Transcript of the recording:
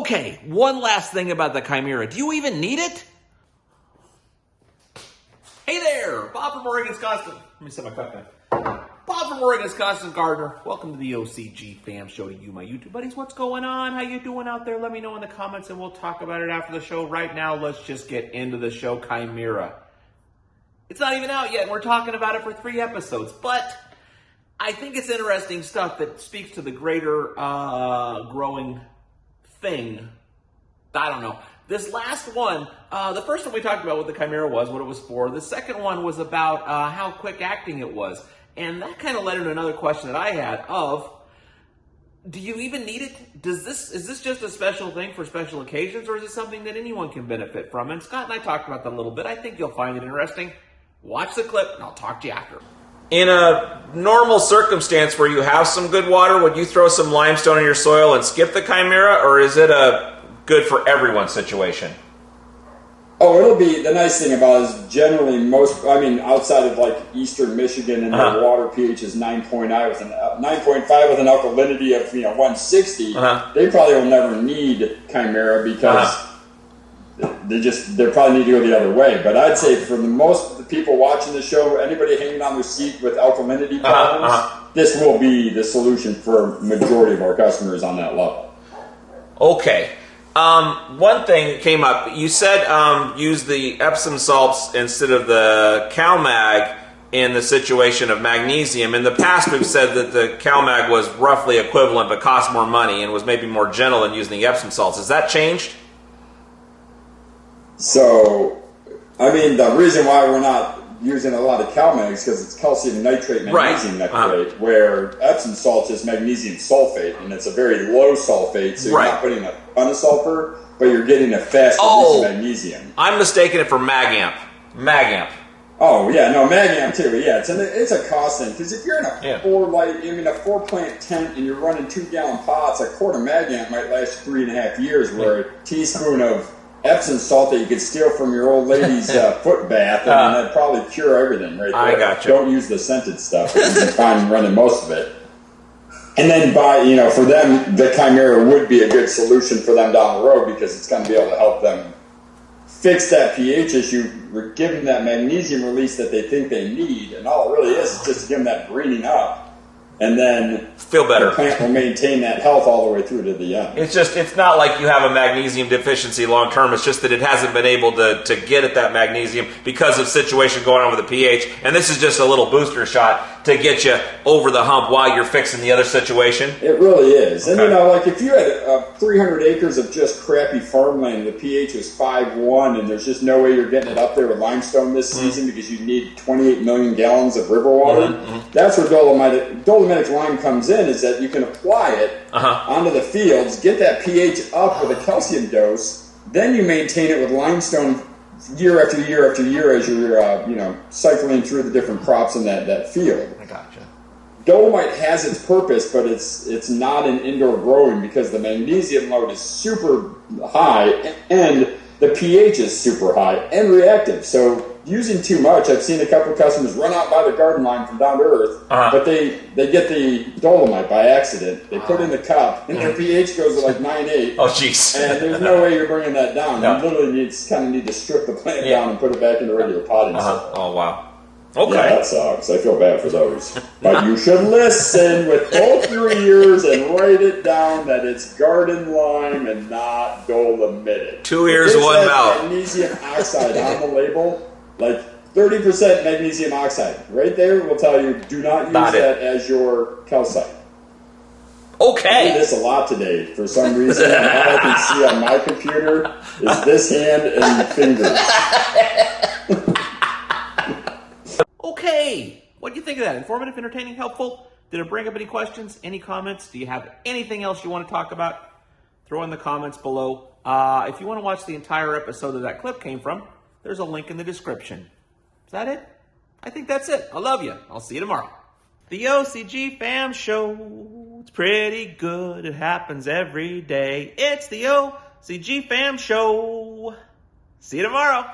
Okay, one last thing about the Chimera. Do you even need it? Hey there, Bob from Oregon, Wisconsin. Let me set my cup down. Bob from Oregon, Wisconsin, Gardner. Welcome to the OCG Fam Show, to you, my YouTube buddies. What's going on? How you doing out there? Let me know in the comments, and we'll talk about it after the show. Right now, let's just get into the show, Chimera. It's not even out yet, and we're talking about it for 3 episodes, but I think it's interesting stuff that speaks to the greater growing thing. I don't know. This last one, the first one we talked about what the Chimera was, what it was for. The second one was about how quick acting it was. And that kind of led into another question that I had of, do you even need it? Is this just a special thing for special occasions, or is it something that anyone can benefit from? And Scott and I talked about that a little bit. I think you'll find it interesting. Watch the clip, and I'll talk to you after. In a normal circumstance where you have some good water, would you throw some limestone in your soil and skip the Chimera, or is it a good for everyone situation? Oh, it'll be, the nice thing about it is generally outside of like eastern Michigan and their water pH is 9.5 with an alkalinity of 160, they probably will never need Chimera because they probably need to go the other way. But I'd say for the most of the people watching the show, anybody hanging on their seat with alkalinity problems, this will be the solution for majority of our customers on that level. Okay. One thing that came up, you said use the Epsom salts instead of the CalMag in the situation of magnesium. In the past, we've said that the CalMag was roughly equivalent but cost more money and was maybe more gentle than using the Epsom salts. Has that changed? So, the reason why we're not using a lot of CalMag is because it's calcium nitrate, magnesium nitrate, where Epsom salt is magnesium sulfate, and it's a very low sulfate, so you're not putting a ton of sulfur, but you're getting a fast release of magnesium. I'm mistaking it for MagAmp. MagAmp. Oh, yeah, no, MagAmp too. Yeah, it's a cost thing, because if you're in a 4-plant tent and you're running 2-gallon pots, a quart of MagAmp might last 3.5 years, where a teaspoon of Epsom salt that you could steal from your old lady's foot bath, and that'd probably cure everything right there. I gotcha. Don't use the scented stuff. You can find running most of it. And then for them, the Chimera would be a good solution for them down the road because it's going to be able to help them fix that pH issue, give them that magnesium release that they think they need, and all it really is just to give them that greening up. And then feel better. The plant will maintain that health all the way through to the end. It's not like you have a magnesium deficiency long term. It's just that it hasn't been able to get at that magnesium because of situation going on with the pH. And this is just a little booster shot to get you over the hump while you're fixing the other situation. It really is. Okay. And if you had 300 acres of just crappy farmland, the pH was 5.1, and there's just no way you're getting it up there with limestone this season because you need 28 million gallons of river water. That's where dolomitic lime comes in, is that you can apply it onto the fields, get that pH up with a calcium dose, then you maintain it with limestone year after year after year as you're cycling through the different crops in that field. I gotcha. Dolomite has its purpose, but it's not in indoor growing because the magnesium load is super high and the pH is super high and reactive. So using too much, I've seen a couple of customers run out by the garden line from down to earth, but they get the dolomite by accident. They put it in the cup, and their pH goes to like 9.8. Oh, jeez. And there's no way you're bringing that down. No. You literally need to strip the plant down and put it back into regular potting soil. Oh, wow. Okay. Yeah, that sucks. I feel bad for those. But you should listen with both your ears and write it down that it's garden lime and not dolomitic. 2 ears, 1 mouth. Magnesium oxide on the label, like 30% magnesium oxide. Right there will tell you, do not use that as your calcite. Okay. I did this a lot today. For some reason, all I can see on my computer is this hand and fingers. Okay. What do you think of that? Informative, entertaining, helpful? Did it bring up any questions, any comments? Do you have anything else you want to talk about? Throw in the comments below. If you want to watch the entire episode that clip came from, there's a link in the description. Is that it? I think that's it. I love you. I'll see you tomorrow. The OCG Fam Show. It's pretty good. It happens every day. It's the OCG Fam Show. See you tomorrow.